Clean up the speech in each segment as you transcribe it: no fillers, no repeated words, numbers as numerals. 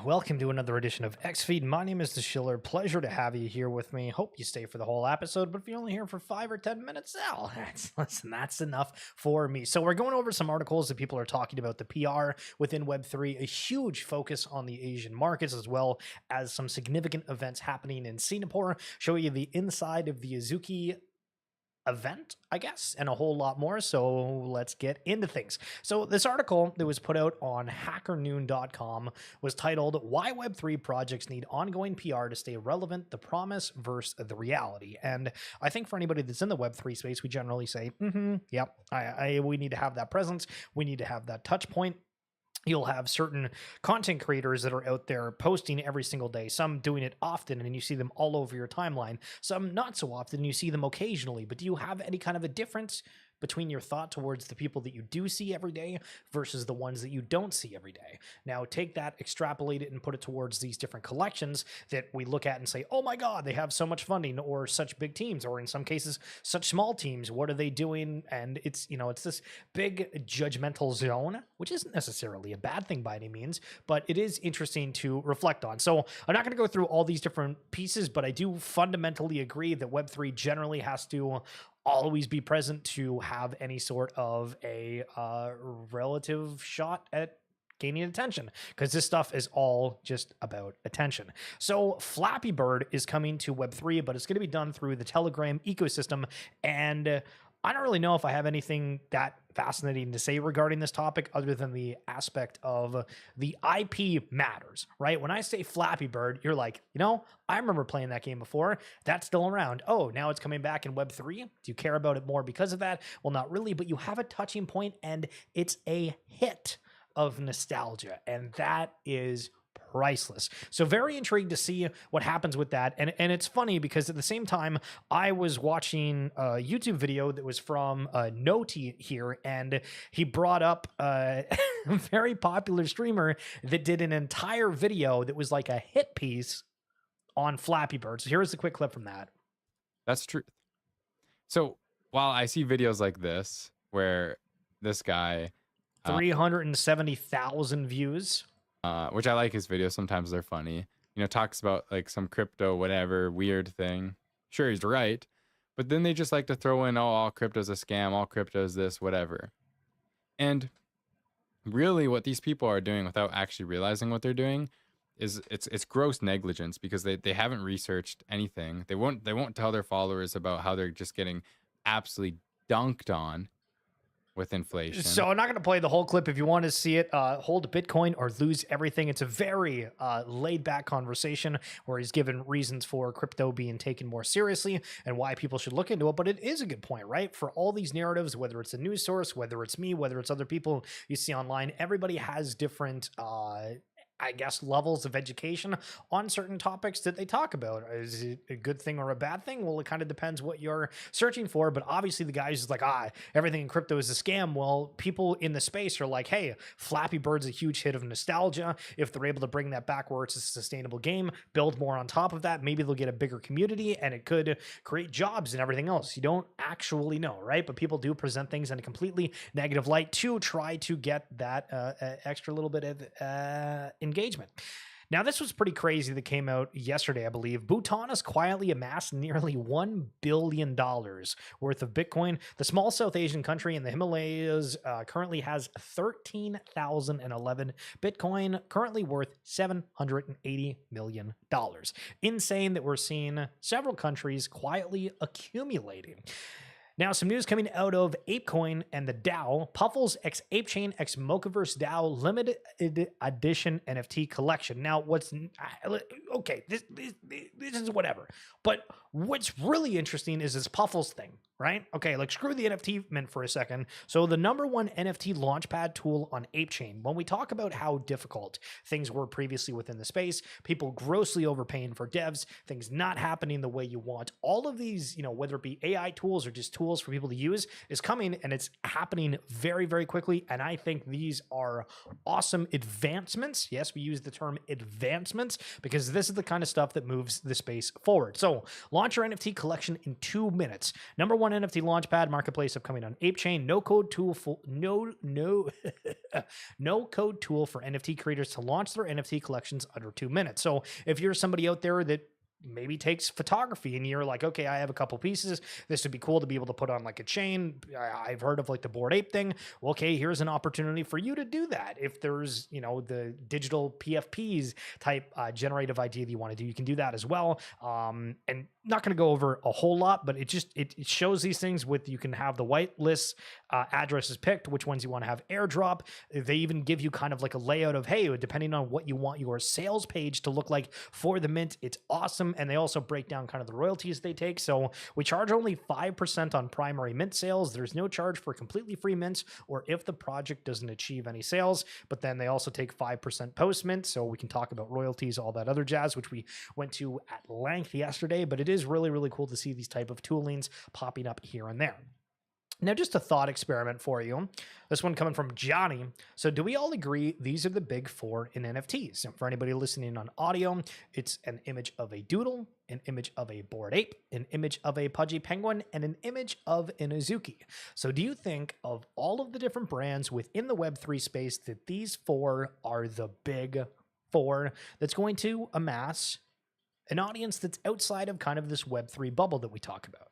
welcome to another edition of XFeed. My name is The Schiller. Pleasure to have you here with me. Hope you stay for the whole episode, but if you're only here for 5 or 10 minutes, well, that's enough for me. So we're going over some articles that people are talking about the PR within Web3, a huge focus on the Asian markets, as well as some significant events happening in Singapore, show you the inside of the Azuki event, I guess, and a whole lot more. So let's get into things. So this article that was put out on hackernoon.com was titled "Why Web3 Projects Need Ongoing PR to Stay Relevant: The Promise versus the Reality." And I think for anybody that's in the Web3 space, we generally say, yep, we need to have that presence. We need to have that touch point. You'll have certain content creators that are out there posting every single day, some doing it often and you see them all over your timeline, some not so often, you see them occasionally. But do you have any kind of a difference between your thought towards the people that you do see every day versus the ones that you don't see every day? Now take that, extrapolate it, and put it towards these different collections that we look at and say, oh my God, they have so much funding, or such big teams, or in some cases, such small teams. What are they doing? And it's, it's this big judgmental zone, which isn't necessarily a bad thing by any means, but it is interesting to reflect on. So I'm not going to go through all these different pieces, but I do fundamentally agree that Web3 generally has to always be present to have any sort of a relative shot at gaining attention, because this stuff is all just about attention. So Flappy Bird is coming to Web3, but it's going to be done through the Telegram ecosystem, and I don't really know if I have anything that fascinating to say regarding this topic other than the aspect of the IP matters, right? When I say Flappy Bird, you're like, I remember playing that game before. That's still around. Oh, now it's coming back in Web3. Do you care about it more because of that? Well, not really, but you have a touching point and it's a hit of nostalgia, and that is priceless. So very intrigued to see what happens with that. And it's funny because at the same time, I was watching a YouTube video that was from Noti here, and he brought up a very popular streamer that did an entire video that was like a hit piece on Flappy Bird. So here's a quick clip from that. That's true. So while I see videos like this, where this guy 370,000 views, which I like his videos. Sometimes they're funny. Talks about like some crypto, whatever weird thing. Sure, he's right. But then they just like to throw in, all crypto's a scam, all crypto's this, whatever. And really what these people are doing without actually realizing what they're doing is it's gross negligence, because they haven't researched anything. They won't tell their followers about how they're just getting absolutely dunked on with inflation. So I'm not going to play the whole clip. If you want to see it, hold Bitcoin or lose everything. It's a very laid back conversation where he's given reasons for crypto being taken more seriously and why people should look into it. But it is a good point, right? For all these narratives, whether it's a news source, whether it's me, whether it's other people you see online, everybody has different levels of education on certain topics that they talk about. Is it a good thing or a bad thing? Well, it kind of depends what you're searching for. But obviously the guys is like, everything in crypto is a scam. Well, people in the space are like, hey, Flappy Bird's a huge hit of nostalgia. If they're able to bring that back where it's a sustainable game, build more on top of that, maybe they'll get a bigger community and it could create jobs and everything else. You don't actually know, right? But people do present things in a completely negative light to try to get that extra little bit of engagement. Now, this was pretty crazy that came out yesterday, I believe. Bhutan has quietly amassed nearly $1 billion worth of Bitcoin. The small South Asian country in the Himalayas currently has 13,011 Bitcoin, currently worth $780 million. Insane that we're seeing several countries quietly accumulating. Now, some news coming out of Apecoin and the DAO, Puffles x Apechain x Mochaverse DAO limited edition NFT collection. Now, this is whatever. But what's really interesting is this Puffles thing, right? Okay, screw the NFT mint for a second. So the number one NFT launchpad tool on Apechain, when we talk about how difficult things were previously within the space, people grossly overpaying for devs, things not happening the way you want, all of these, whether it be AI tools or just tools tools for people to use is coming, and it's happening very, very quickly. And I think these are awesome advancements. Yes, we use the term advancements because this is the kind of stuff that moves the space forward. So launch your NFT collection in 2 minutes. Number one NFT launchpad marketplace upcoming on Apechain. No code tool for no code tool for NFT creators to launch their NFT collections under 2 minutes. So if you're somebody out there that maybe takes photography and you're like, okay, I have a couple pieces, this would be cool to be able to put on like a chain. I've heard of like the Bored Ape thing. Well, okay, here's an opportunity for you to do that. If there's, you know, the digital PFPs type generative idea that you want to do, you can do that as well. And not going to go over a whole lot, but it shows these things with, you can have the whitelist addresses picked, which ones you want to have airdrop. They even give you kind of like a layout of, hey, depending on what you want your sales page to look like for the mint, it's awesome. And they also break down kind of the royalties they take. So we charge only 5% on primary mint sales. There's no charge for completely free mints or if the project doesn't achieve any sales, but then they also take 5% post mint. So we can talk about royalties, all that other jazz, which we went to at length yesterday, but it is really, really cool to see these type of toolings popping up here and there. Now, just a thought experiment for you. This one coming from Johnny. So do we all agree these are the big four in NFTs? And for anybody listening on audio, it's an image of a doodle, an image of a Bored Ape, an image of a pudgy penguin, and an image of an Azuki. So do you think of all of the different brands within the Web3 space that these four are the big four that's going to amass an audience that's outside of kind of this Web3 bubble that we talk about?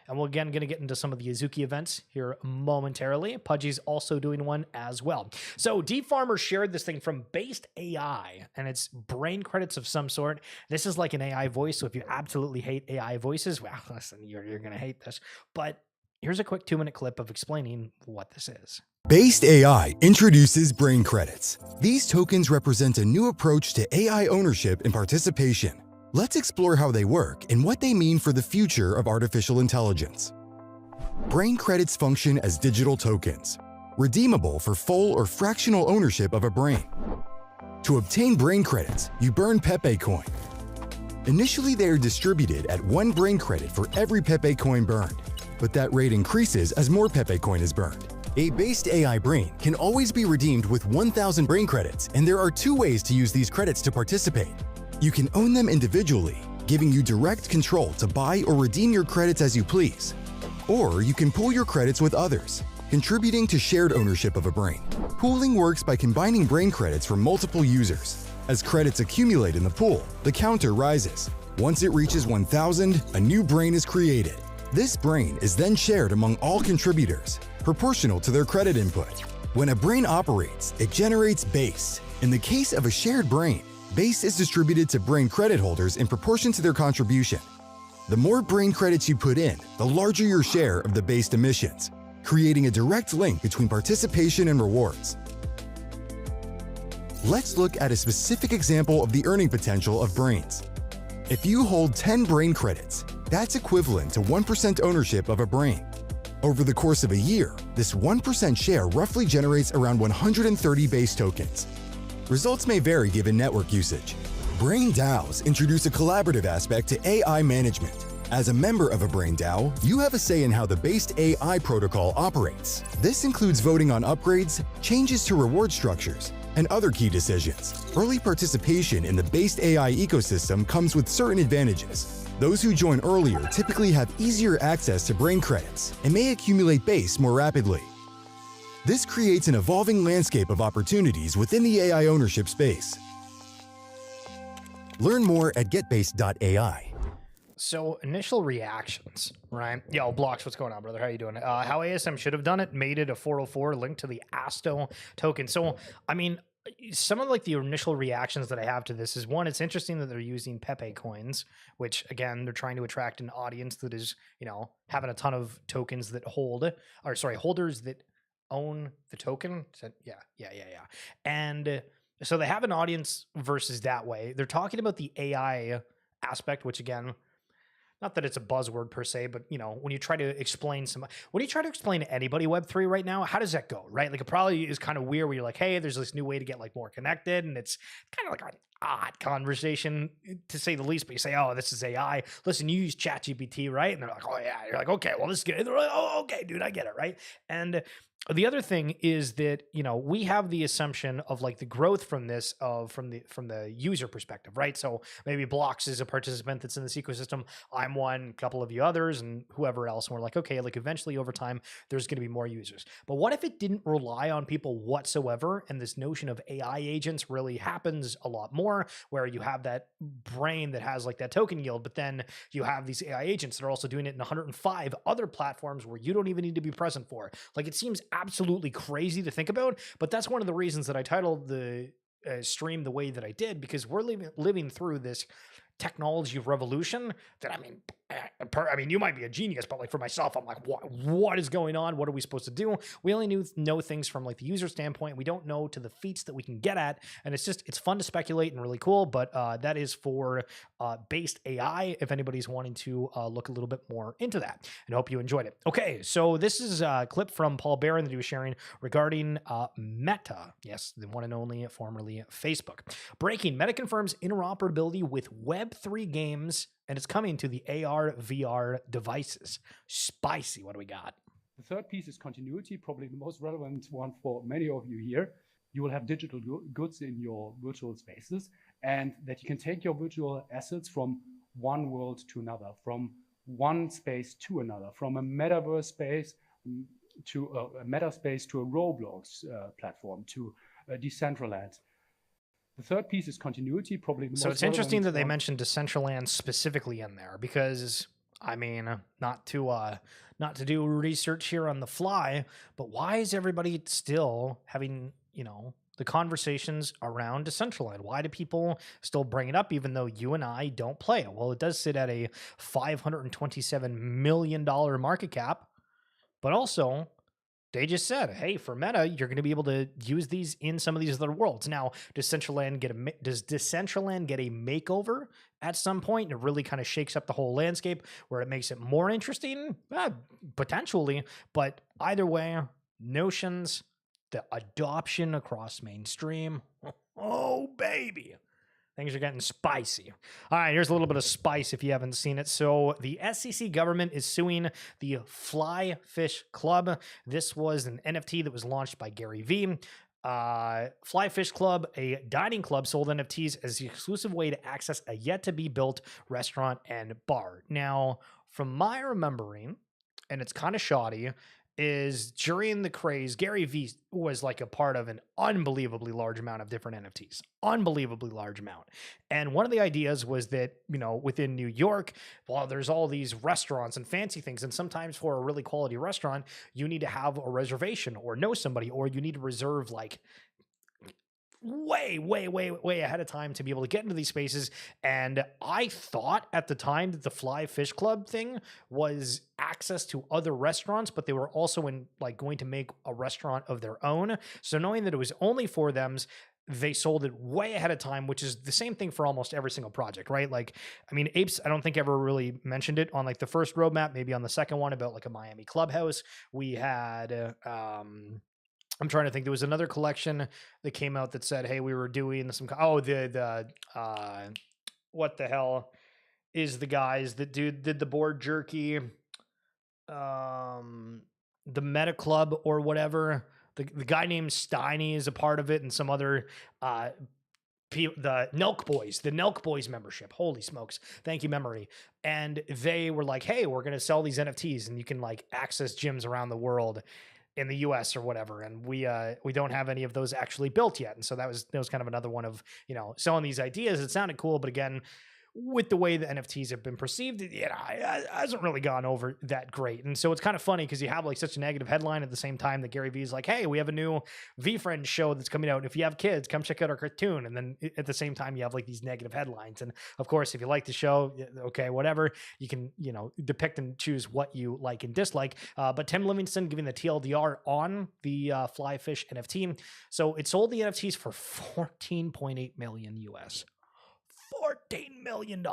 And we're again going to get into some of the Azuki events here momentarily. Pudgy's also doing one as well. So D Farmer shared this thing from BasedAI, and it's brain credits of some sort. This is like an AI voice, so if you absolutely hate AI voices, well, listen, you're going to hate this. But here's a quick 2-minute clip of explaining what this is. BasedAI introduces brain credits. These tokens represent a new approach to AI ownership and participation. Let's explore how they work and what they mean for the future of artificial intelligence. Brain credits function as digital tokens, redeemable for full or fractional ownership of a brain. To obtain brain credits, you burn BAPE coin. Initially, they are distributed at 1 brain credit for every BAPE coin burned, but that rate increases as more BAPE coin is burned. A BasedAI brain can always be redeemed with 1,000 brain credits, and there are 2 ways to use these credits to participate. You can own them individually, giving you direct control to buy or redeem your credits as you please. Or you can pool your credits with others, contributing to shared ownership of a brain. Pooling works by combining brain credits from multiple users. As credits accumulate in the pool, the counter rises. Once it reaches 1,000, a new brain is created. This brain is then shared among all contributors, proportional to their credit input. When a brain operates, it generates base. In the case of a shared brain, base is distributed to brain credit holders in proportion to their contribution. The more brain credits you put in, the larger your share of the based emissions, creating a direct link between participation and rewards. Let's look at a specific example of the earning potential of brains. If you hold 10 brain credits, that's equivalent to 1% ownership of a brain. Over the course of a year, this 1% share roughly generates around 130 base tokens. Results may vary given network usage. Brain DAOs introduce a collaborative aspect to AI management. As a member of a Brain DAO, you have a say in how the BasedAI protocol operates. This includes voting on upgrades, changes to reward structures, and other key decisions. Early participation in the BasedAI ecosystem comes with certain advantages. Those who join earlier typically have easier access to brain credits and may accumulate base more rapidly. This creates an evolving landscape of opportunities within the AI ownership space. Learn more at getbase.ai. So initial reactions, right? Yo, Blocks, what's going on, brother? How you doing? How ASM should have done it, made it a 404, linked to the Asto token. So, I mean, some of like the initial reactions that I have to this is, one, it's interesting that they're using BAPE coins, which again, they're trying to attract an audience that is, you know, having a ton of tokens that hold, or sorry, holders that own the token. Yeah. And so they have an audience versus that way. They're talking about the AI aspect, which again, not that it's a buzzword per se, but when you try to explain to anybody Web3 right now, how does that go, right? Like it probably is kind of weird where you're like, hey, there's this new way to get like more connected, and it's kind of like an odd conversation to say the least. But you say, oh, this is AI. Listen, you use ChatGPT, right? And they're like, oh yeah. You're like, okay, well this is good. They're like, oh, okay, dude, I get it, right? And the other thing is that we have the assumption of like the growth from this from the user perspective, right? So maybe Blocks is a participant that's in this ecosystem. I'm one, a couple of you others, and whoever else. And we're like, okay, like eventually over time, there's going to be more users. But what if it didn't rely on people whatsoever, and this notion of AI agents really happens a lot more, where you have that brain that has like that token yield, but then you have these AI agents that are also doing it in 105 other platforms where you don't even need to be present for. Like it seems absolutely crazy to think about, but that's one of the reasons that I titled the stream the way that I did, because we're living through this technology revolution that I mean, you might be a genius, but like for myself, I'm like, what is going on? What are we supposed to do? We only know things from like the user standpoint. We don't know to the feats that we can get at. And it's fun to speculate and really cool, but that is for BasedAI, if anybody's wanting to look a little bit more into that, and hope you enjoyed it. Okay, so this is a clip from Paul Barron that he was sharing regarding Meta. Yes, the one and only formerly Facebook. Breaking, Meta confirms interoperability with Web3 games, and it's coming to the AR, VR devices. Spicy. What do we got? The third piece is continuity, probably the most relevant one for many of you here. You will have digital goods in your virtual spaces, and that you can take your virtual assets from one world to another, from one space to another, from a metaverse space to a meta space to a Roblox platform to a Decentraland. The third piece is continuity, probably the most. So it's interesting that they mentioned Decentraland specifically in there, because I mean, not to do research here on the fly, but why is everybody still having the conversations around Decentraland? Why do people still bring it up even though you and I don't play it? Well, it does sit at a $527 million market cap, but also they just said, hey, for Meta, you're going to be able to use these in some of these other worlds. Now, does Decentraland get a makeover at some point? And it really kind of shakes up the whole landscape where it makes it more interesting? Potentially. But either way, notions, the adoption across mainstream, oh, baby. Things are getting spicy. All right, here's a little bit of spice if you haven't seen it. So the SEC government is suing the Flyfish Club. This was an NFT that was launched by Gary V. Flyfish Club, a dining club, sold NFTs as the exclusive way to access a yet-to-be-built restaurant and bar. Now, from my remembering, and it's kind of shoddy, is during the craze, Gary V was like a part of an unbelievably large amount of different NFTs, unbelievably large amount. And one of the ideas was that, within New York, while there's all these restaurants and fancy things, and sometimes for a really quality restaurant, you need to have a reservation or know somebody, or you need to reserve like way ahead of time to be able to get into these spaces. And I thought at the time that the Fly Fish Club thing was access to other restaurants, but they were also going to make a restaurant of their own. So knowing that it was only for them, they sold it way ahead of time, which is the same thing for almost every single project, right? Like, I mean, Apes, I don't think ever really mentioned it on like the first roadmap, maybe on the second one about like a Miami clubhouse. We had, I'm trying to think. There was another collection that came out that said, "Hey, we were doing some." Oh, what the hell is the guys that did the board jerky, the Meta Club or whatever. The guy named Steiny is a part of it, and some other the Nelk Boys membership. Holy smokes. Thank you, memory. And they were like, hey, we're going to sell these NFTs and you can like access gyms around the world in the US or whatever. And we don't have any of those actually built yet. And so that was kind of another one of, selling these ideas. It sounded cool, but again, with the way the NFTs have been perceived, it hasn't really gone over that great. And so it's kind of funny because you have like such a negative headline at the same time that Gary Vee is like, hey, we have a new V-Friend show that's coming out. And if you have kids, come check out our cartoon. And then at the same time, you have like these negative headlines. And of course, if you like the show, okay, whatever, you can, depict and choose what you like and dislike. But Tim Livingston giving the TLDR on the Flyfish NFT. So it sold the NFTs for $14.8 million US. $14 million.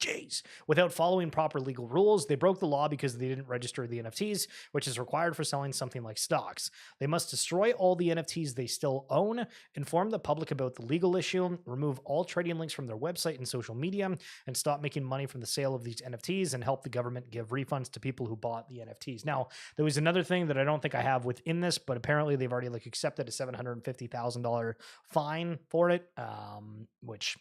Jeez. Without following proper legal rules, they broke the law because they didn't register the NFTs, which is required for selling something like stocks. They must destroy all the NFTs they still own, inform the public about the legal issue, remove all trading links from their website and social media, and stop making money from the sale of these NFTs, and help the government give refunds to people who bought the NFTs. Now, there was another thing that I don't think I have within this, but apparently they've already accepted a $750,000 fine for it, which,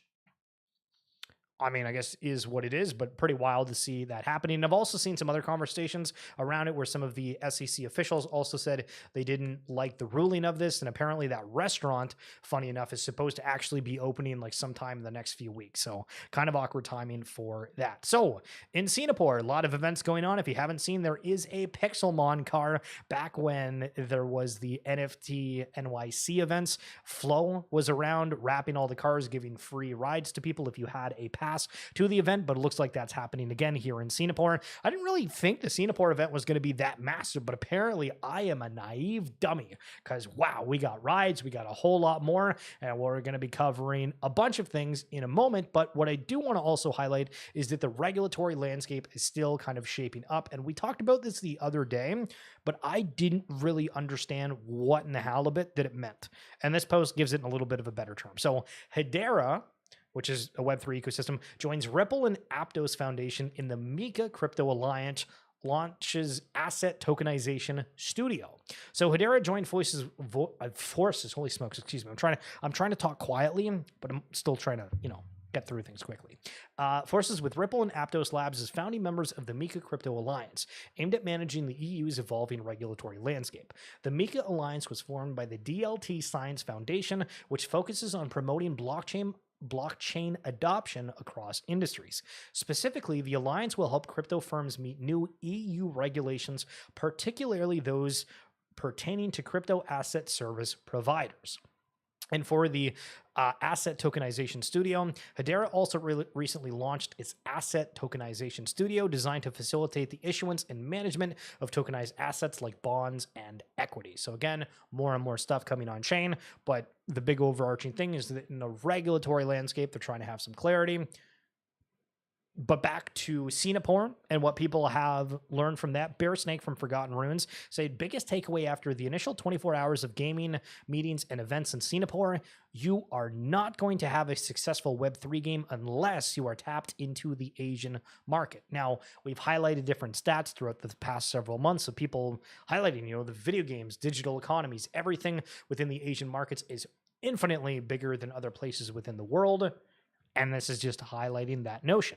I mean, I guess is what it is, but pretty wild to see that happening. And I've also seen some other conversations around it where some of the SEC officials also said they didn't like the ruling of this. And apparently that restaurant, funny enough, is supposed to actually be opening sometime in the next few weeks. So kind of awkward timing for that. So in Signapore, a lot of events going on. If you haven't seen, there is a Pixelmon car. Back when there was the NFT NYC events, Flo was around wrapping all the cars, giving free rides to people if you had a pass to the event, but it looks like that's happening again here in Signapore. I didn't really think the Signapore event was going to be that massive, but apparently I am a naive dummy because wow, we got rides, we got a whole lot more, and we're going to be covering a bunch of things in a moment. But what I do want to also highlight is that the regulatory landscape is still kind of shaping up, and we talked about this the other day, but I didn't really understand what in the halibut that it meant. And this post gives it in a little bit of a better term. So Hedera, which is a Web3 ecosystem, joins Ripple and Aptos Foundation in the Mika Crypto Alliance, launches asset tokenization studio. So Hedera joined forces. Holy smokes! Excuse me. I'm trying to talk quietly, but I'm still trying to get through things quickly. Forces with Ripple and Aptos Labs as founding members of the Mika Crypto Alliance, aimed at managing the EU's evolving regulatory landscape. The Mika Alliance was formed by the DLT Science Foundation, which focuses on promoting blockchain adoption across industries. Specifically, the alliance will help crypto firms meet new EU regulations, particularly those pertaining to crypto asset service providers. And for the asset tokenization studio, Hedera also recently launched its asset tokenization studio, designed to facilitate the issuance and management of tokenized assets like bonds and equity. So again, more and more stuff coming on chain, but the big overarching thing is that in the regulatory landscape, they're trying to have some clarity. But back to Signapore and what people have learned from that. Bear Snake from Forgotten Runes said, biggest takeaway after the initial 24 hours of gaming, meetings, and events in Signapore, you are not going to have a successful Web3 game unless you are tapped into the Asian market. Now, we've highlighted different stats throughout the past several months of people highlighting, the video games, digital economies, everything within the Asian markets is infinitely bigger than other places within the world. And this is just highlighting that notion.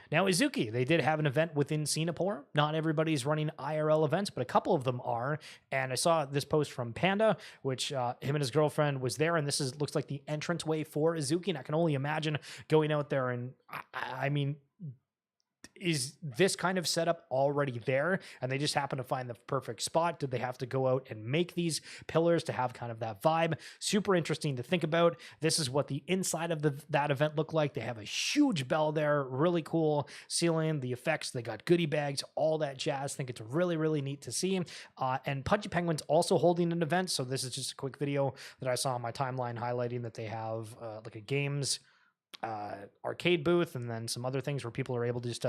Now, Izuki, they did have an event within Signapore. Not everybody's running IRL events, but a couple of them are. And I saw this post from Panda, which him and his girlfriend was there. And this looks like the entranceway for Izuki. And I can only imagine going out there. And I mean, is this kind of setup already there and they just happen to find the perfect spot? Did they have to go out and make these pillars to have kind of that vibe? Super interesting to think about. This is what the inside of that event looked like. They have a huge bell there, really cool ceiling, the effects, they got goodie bags, all that jazz. I think it's really, really neat to see. And Pudgy Penguin's also holding an event. So this is just a quick video that I saw on my timeline highlighting that they have like a games arcade booth and then some other things where people are able to just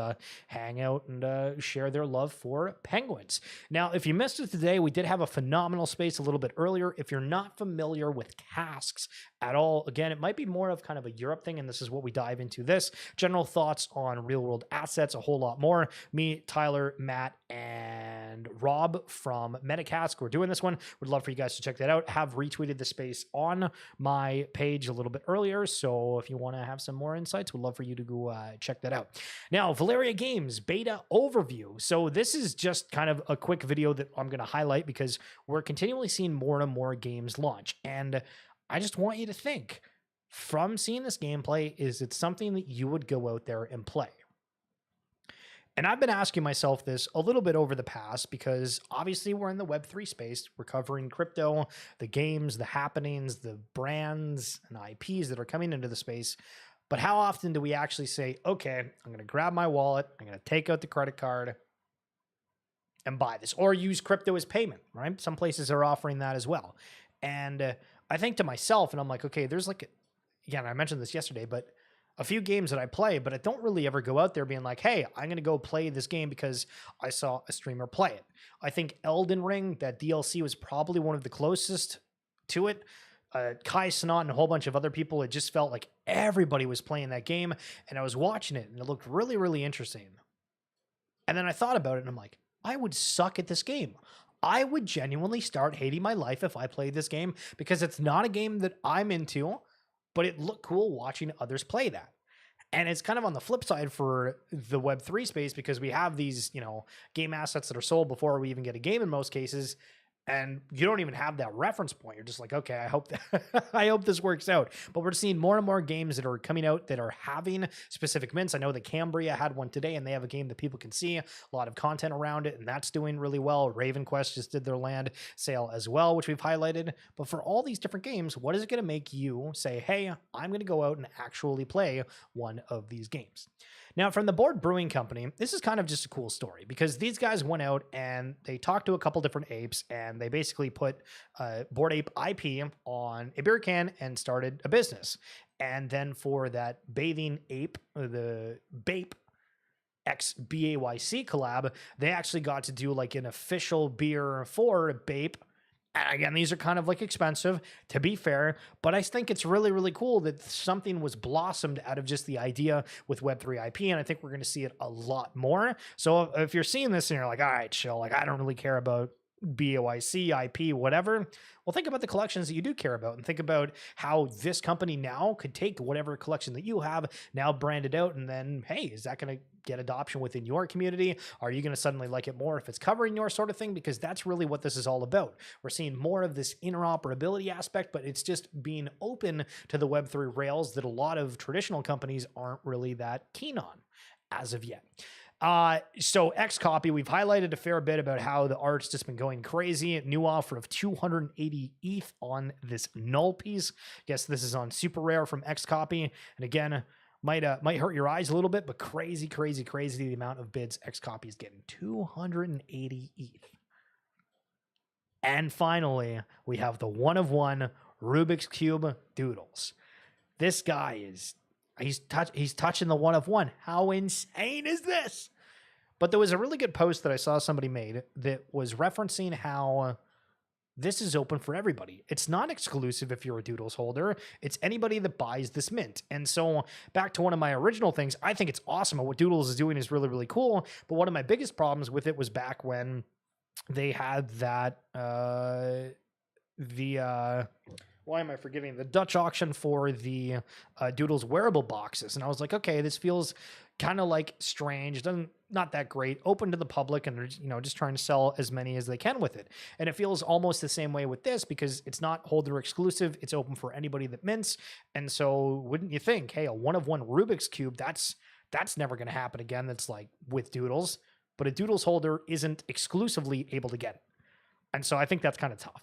hang out and share their love for penguins. Now, if you missed it today, we did have a phenomenal space a little bit earlier. If you're not familiar with casks at all, again, it might be more of kind of a Europe thing, and this is what we dive into this. General thoughts on real world assets, a whole lot more. Me, Tyler, Matt, and Rob from Metacask, we're doing this one. Would love for you guys to check that out. Have retweeted the space on my page a little bit earlier, so if you want to have some more insights, we'd love for you to go check that out. Now, Valeria Games beta overview. So this is just kind of a quick video that I'm going to highlight because we're continually seeing more and more games launch. And I just want you to think, from seeing this gameplay, is it something that you would go out there and play? And I've been asking myself this a little bit over the past because obviously we're in the Web3 space. We're covering crypto, the games, the happenings, the brands and IPs that are coming into the space. But how often do we actually say, okay, I'm going to grab my wallet, I'm going to take out the credit card and buy this, or use crypto as payment, right? Some places are offering that as well. And I think to myself, and I'm like, okay, there's again, I mentioned this yesterday, but a few games that I play, but I don't really ever go out there being like, hey, I'm going to go play this game because I saw a streamer play it. I think Elden Ring, that DLC, was probably one of the closest to it. Kai Cenat and a whole bunch of other people, it just felt like everybody was playing that game, and I was watching it, and it looked really, really interesting. And then I thought about it, and I'm like, I would suck at this game. I would genuinely start hating my life if I played this game, because it's not a game that I'm into, but it looked cool watching others play that. And it's kind of on the flip side for the Web3 space, because we have these, game assets that are sold before we even get a game in most cases. And you don't even have that reference point. You're just like, okay, I hope I hope this works out. But we're seeing more and more games that are coming out that are having specific mints. I know that Cambria had one today, and they have a game that people can see, a lot of content around it, and that's doing really well. Raven Quest just did their land sale as well, which we've highlighted. But for all these different games, what is it going to make you say, hey, I'm going to go out and actually play one of these games? Now, from the Board Brewing Company, this is kind of just a cool story, because these guys went out and they talked to a couple different apes, and they basically put Bored Ape IP on a beer can and started a business. And then for that bathing ape, the BAPE X BAYC collab, they actually got to do like an official beer for BAPE. And again, these are kind of like expensive, to be fair, but I think it's really, really cool that something was blossomed out of just the idea with Web3 IP, and I think we're going to see it a lot more. So if you're seeing this and you're like, all right, chill, like I don't really care about BOIC, IP, whatever, well, think about the collections that you do care about, and think about how this company now could take whatever collection that you have, now brand it out, and then, hey, is that going to get adoption within your community? Are you going to suddenly like it more if it's covering your sort of thing? Because that's really what this is all about. We're seeing more of this interoperability aspect, but it's just being open to the Web3 rails that a lot of traditional companies aren't really that keen on as of yet. So Xcopy, we've highlighted a fair bit about how the art's just been going crazy. New offer of 280 ETH on this null piece. Guess this is on super rare from Xcopy. And again, might hurt your eyes a little bit, but crazy the amount of bids Xcopy is getting. 280 ETH. And finally, we have the one of one Rubik's Cube Doodles. This guy is he's touching the one of one. How insane is this? But there was a really good post that I saw somebody made that was referencing how this is open for everybody. It's not exclusive if you're a Doodles holder. It's anybody that buys this mint. And so back to one of my original things, I think it's awesome. What Doodles is doing is really, really cool. But one of my biggest problems with it was back when they had that, why am I forgetting? The Dutch auction for the Doodles wearable boxes. And I was like, okay, this feels kind of like strange. Not that great. Open to the public, and they're just trying to sell as many as they can with it. And it feels almost the same way with this, because it's not holder exclusive. It's open for anybody that mints. And so wouldn't you think, hey, a one of one Rubik's Cube, that's never going to happen again. That's like with Doodles, but a Doodles holder isn't exclusively able to get it. And so I think that's kind of tough.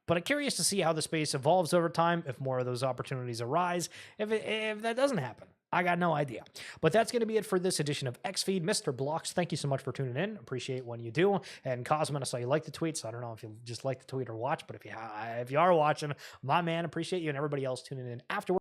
But I'm curious to see how the space evolves over time, if more of those opportunities arise. If that doesn't happen, I got no idea. But that's going to be it for this edition of XFeed. Mr. Blocks, thank you so much for tuning in. Appreciate when you do. And Cosmin, I saw you like the tweet, so I don't know if you just like the tweet or watch, but if you are watching, my man, appreciate you, and everybody else tuning in afterwards.